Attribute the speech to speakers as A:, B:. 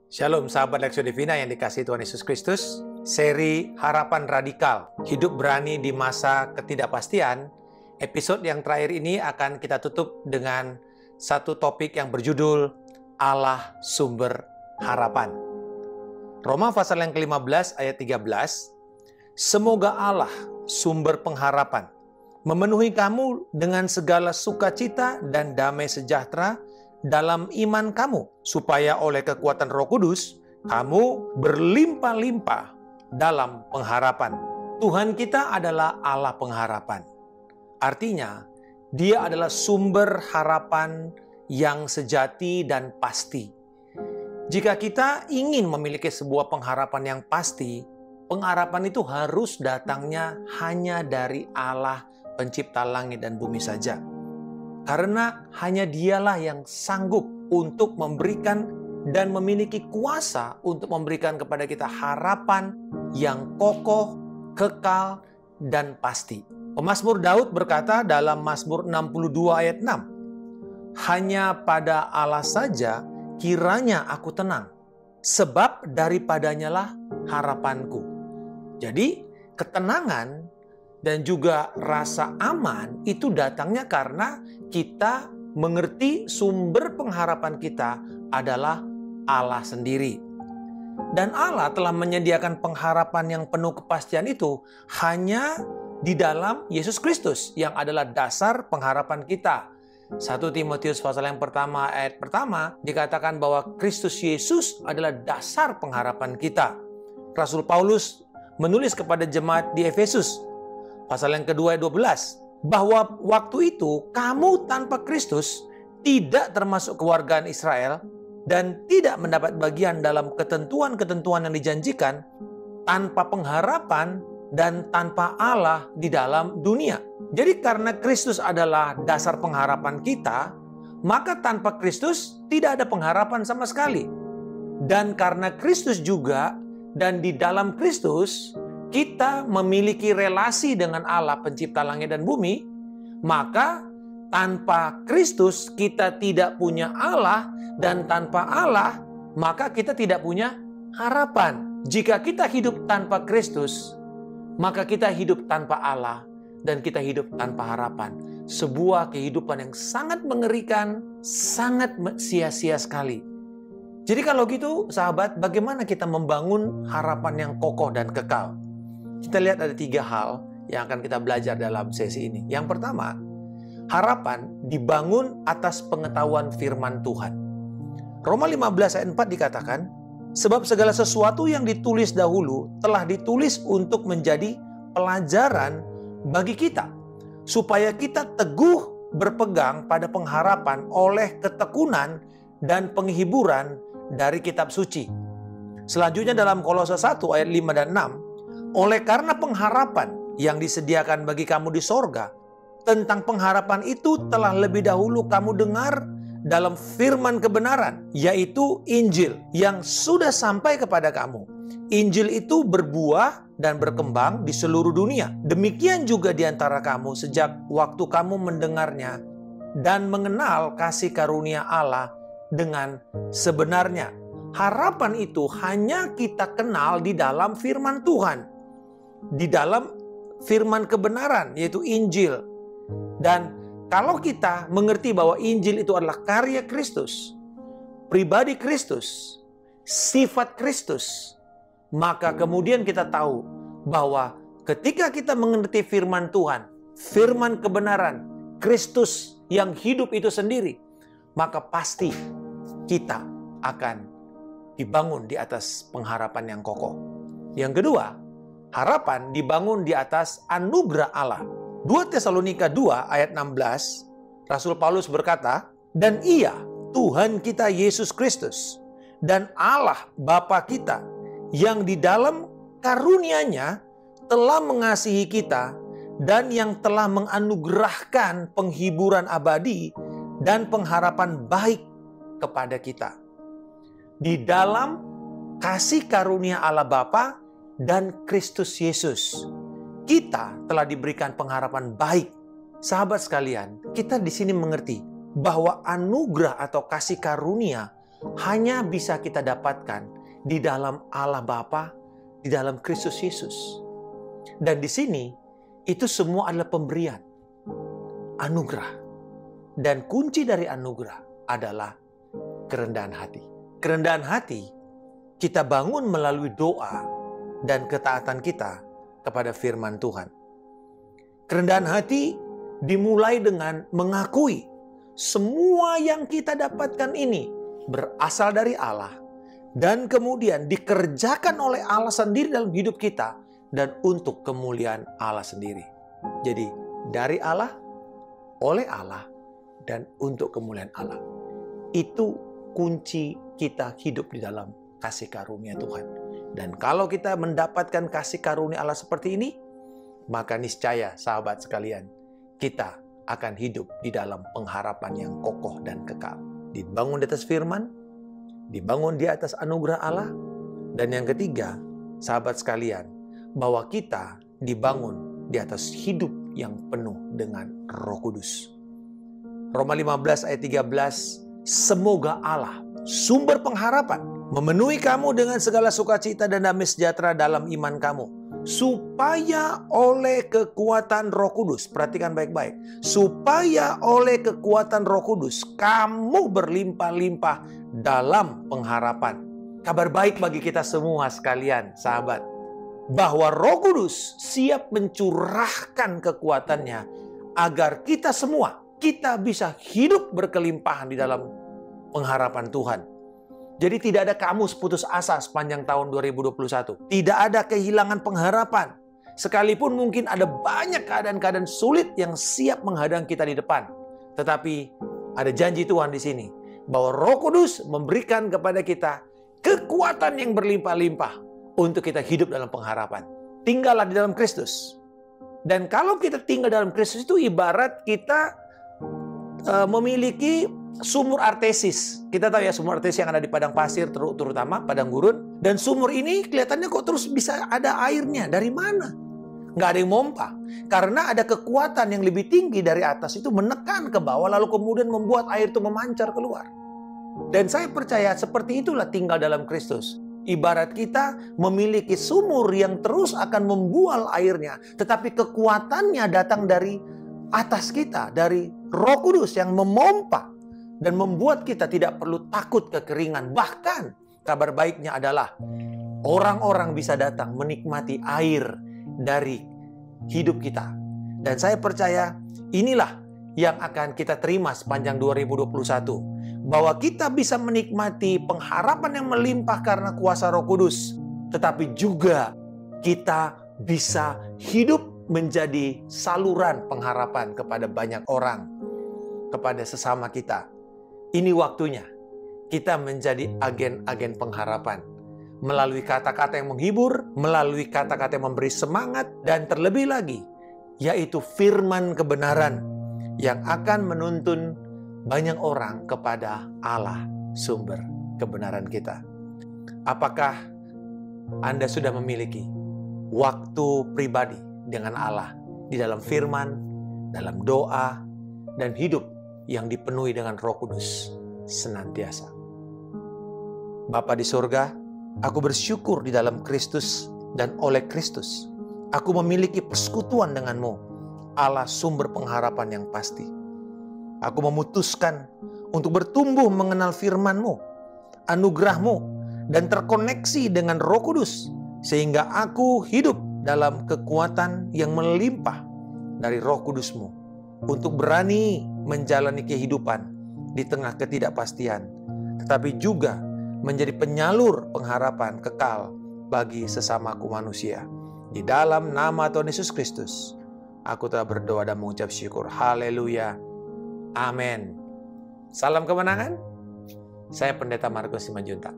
A: Shalom sahabat Lexio Divina yang dikasihi Tuhan Yesus Kristus. Seri Harapan Radikal, Hidup Berani di Masa Ketidakpastian. Episode yang terakhir ini akan kita tutup dengan satu topik yang berjudul Allah Sumber Harapan. Roma pasal yang ke-15 ayat 13. Semoga Allah sumber pengharapan memenuhi kamu dengan segala sukacita dan damai sejahtera dalam iman kamu, supaya oleh kekuatan Roh Kudus, kamu berlimpah-limpah dalam pengharapan. Tuhan kita adalah Allah pengharapan. Artinya, Dia adalah sumber harapan yang sejati dan pasti. Jika kita ingin memiliki sebuah pengharapan yang pasti, pengharapan itu harus datangnya hanya dari Allah pencipta langit dan bumi saja. Karena hanya Dialah yang sanggup untuk memberikan dan memiliki kuasa untuk memberikan kepada kita harapan yang kokoh, kekal, dan pasti. Pemazmur Daud berkata dalam Mazmur 62 ayat 6, hanya pada Allah saja kiranya aku tenang, sebab daripadanya lah harapanku. Jadi ketenangan dan juga rasa aman itu datangnya karena kita mengerti sumber pengharapan kita adalah Allah sendiri. Dan Allah telah menyediakan pengharapan yang penuh kepastian itu hanya di dalam Yesus Kristus yang adalah dasar pengharapan kita. 1 Timotius pasal yang pertama ayat pertama dikatakan bahwa Kristus Yesus adalah dasar pengharapan kita. Rasul Paulus menulis kepada jemaat di Efesus pasal yang kedua ayat 12, bahwa waktu itu kamu tanpa Kristus tidak termasuk kewargaan Israel dan tidak mendapat bagian dalam ketentuan-ketentuan yang dijanjikan, tanpa pengharapan dan tanpa Allah di dalam dunia. Jadi karena Kristus adalah dasar pengharapan kita, maka tanpa Kristus tidak ada pengharapan sama sekali. Dan karena Kristus juga dan di dalam Kristus kita memiliki relasi dengan Allah pencipta langit dan bumi, maka tanpa Kristus kita tidak punya Allah, dan tanpa Allah maka kita tidak punya harapan. Jika kita hidup tanpa Kristus, maka kita hidup tanpa Allah dan kita hidup tanpa harapan. Sebuah kehidupan yang sangat mengerikan, sangat sia-sia sekali. Jadi kalau gitu sahabat, bagaimana kita membangun harapan yang kokoh dan kekal? Kita lihat ada 3 hal yang akan kita belajar dalam sesi ini. Yang pertama, harapan dibangun atas pengetahuan firman Tuhan. Roma 15 ayat 4 dikatakan, sebab segala sesuatu yang ditulis dahulu telah ditulis untuk menjadi pelajaran bagi kita, supaya kita teguh berpegang pada pengharapan oleh ketekunan dan penghiburan dari kitab suci. Selanjutnya dalam Kolose 1 ayat 5 dan 6, oleh karena pengharapan yang disediakan bagi kamu di sorga, tentang pengharapan itu telah lebih dahulu kamu dengar dalam firman kebenaran, yaitu Injil yang sudah sampai kepada kamu. Injil itu berbuah dan berkembang di seluruh dunia. Demikian juga di antara kamu sejak waktu kamu mendengarnya dan mengenal kasih karunia Allah dengan sebenarnya. Harapan itu hanya kita kenal di dalam firman Tuhan, di dalam firman kebenaran, yaitu Injil. Dan kalau kita mengerti bahwa Injil itu adalah karya Kristus, pribadi Kristus, sifat Kristus, maka kemudian kita tahu bahwa ketika kita mengerti firman Tuhan, firman kebenaran, Kristus yang hidup itu sendiri, maka pasti kita akan dibangun di atas pengharapan yang kokoh. Yang kedua, harapan dibangun di atas anugerah Allah. 2 Tesalonika 2 ayat 16, Rasul Paulus berkata, dan Ia, Tuhan kita Yesus Kristus, dan Allah Bapa kita, yang di dalam karunia-Nya telah mengasihi kita, dan yang telah menganugerahkan penghiburan abadi dan pengharapan baik kepada kita. Di dalam kasih karunia Allah Bapa dan Kristus Yesus, kita telah diberikan pengharapan baik. Sahabat sekalian, kita di sini mengerti bahwa anugerah atau kasih karunia hanya bisa kita dapatkan di dalam Allah Bapa, di dalam Kristus Yesus. Dan di sini, itu semua adalah pemberian, anugerah. Dan kunci dari anugerah adalah kerendahan hati. Kerendahan hati kita bangun melalui doa dan ketaatan kita kepada firman Tuhan. Kerendahan hati dimulai dengan mengakui semua yang kita dapatkan ini berasal dari Allah dan kemudian dikerjakan oleh Allah sendiri dalam hidup kita dan untuk kemuliaan Allah sendiri. Jadi dari Allah, oleh Allah, dan untuk kemuliaan Allah. Itu kunci kita hidup di dalam kasih karunia Tuhan. Dan kalau kita mendapatkan kasih karunia Allah seperti ini, maka niscaya sahabat sekalian, kita akan hidup di dalam pengharapan yang kokoh dan kekal. Dibangun di atas firman, dibangun di atas anugerah Allah, dan yang ketiga, sahabat sekalian, bahwa kita dibangun di atas hidup yang penuh dengan Roh Kudus. Roma 15 ayat 13, semoga Allah, sumber pengharapan, memenuhi kamu dengan segala sukacita dan damai sejahtera dalam iman kamu, supaya oleh kekuatan Roh Kudus, perhatikan baik-baik, supaya oleh kekuatan Roh Kudus kamu berlimpah-limpah dalam pengharapan. Kabar baik bagi kita semua sekalian, sahabat, bahwa Roh Kudus siap mencurahkan kekuatannya agar kita semua, kita bisa hidup berkelimpahan di dalam pengharapan Tuhan. Jadi tidak ada kamu putus asa sepanjang tahun 2021. Tidak ada kehilangan pengharapan. Sekalipun mungkin ada banyak keadaan-keadaan sulit yang siap menghadang kita di depan. Tetapi ada janji Tuhan di sini. Bahwa Roh Kudus memberikan kepada kita kekuatan yang berlimpah-limpah untuk kita hidup dalam pengharapan. Tinggallah di dalam Kristus. Dan kalau kita tinggal dalam Kristus itu ibarat kita memiliki sumur artesis. Kita tahu ya sumur artesis yang ada di padang pasir, terutama padang gurun. Dan sumur ini kelihatannya kok terus bisa ada airnya. Dari mana? Nggak ada yang mompa. Karena ada kekuatan yang lebih tinggi dari atas itu menekan ke bawah lalu kemudian membuat air itu memancar keluar. Dan saya percaya seperti itulah tinggal dalam Kristus. Ibarat kita memiliki sumur yang terus akan membual airnya. Tetapi kekuatannya datang dari atas kita, dari Roh Kudus yang memompa dan membuat kita tidak perlu takut kekeringan. Bahkan kabar baiknya adalah orang-orang bisa datang menikmati air dari hidup kita. Dan saya percaya inilah yang akan kita terima sepanjang 2021. Bahwa kita bisa menikmati pengharapan yang melimpah karena kuasa Roh Kudus. Tetapi juga kita bisa hidup menjadi saluran pengharapan kepada banyak orang. Kepada sesama kita. Ini waktunya kita menjadi agen-agen pengharapan. Melalui kata-kata yang menghibur, melalui kata-kata yang memberi semangat, dan terlebih lagi, yaitu firman kebenaran yang akan menuntun banyak orang kepada Allah, sumber kebenaran kita. Apakah Anda sudah memiliki waktu pribadi dengan Allah di dalam firman, dalam doa, dan hidup yang dipenuhi dengan Roh Kudus senantiasa? Bapa di surga, aku bersyukur di dalam Kristus dan oleh Kristus. Aku memiliki persekutuan dengan-Mu, Allah sumber pengharapan yang pasti. Aku memutuskan untuk bertumbuh mengenal firman-Mu, anugerah-Mu, dan terkoneksi dengan Roh Kudus. Sehingga aku hidup dalam kekuatan yang melimpah dari Roh Kudus-Mu. Untuk berani menjalani kehidupan di tengah ketidakpastian. Tetapi juga menjadi penyalur pengharapan kekal bagi sesamaku manusia. Di dalam nama Tuhan Yesus Kristus, aku telah berdoa dan mengucap syukur. Haleluya. Amin. Salam kemenangan. Saya Pendeta Markus Simanjuntak.